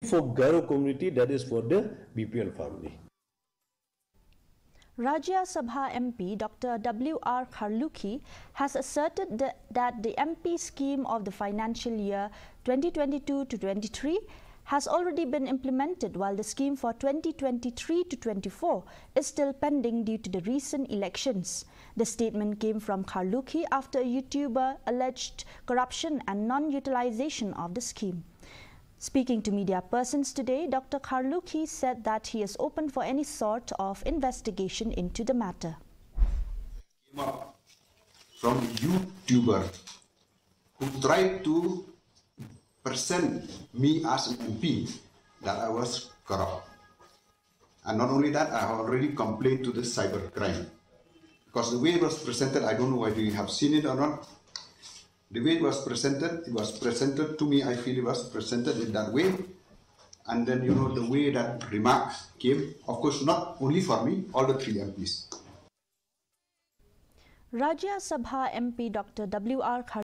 for Garo community, that is for the BPL family. Rajya Sabha MP Dr. W.R. Kharlukhi has asserted that the MP scheme of the financial year 2022-23 has already been implemented, while the scheme for 2023-24 is still pending due to the recent elections. The statement came from Kharlukhi after a YouTuber alleged corruption and non-utilization of the scheme. Speaking to media persons today, Dr. Kharlukhi said that he is open for any sort of investigation into the matter. Came up from a YouTuber who tried to present me as an MP that I was corrupt. And not only that, I have already complained to the cybercrime. Because the way it was presented, I don't know whether you have seen it or not. The way it was presented to me, I feel it was presented in that way. And then, you know, the way that remarks came, of course, not only for me, all the 3 MPs. Rajya Sabha MP Dr. W.R.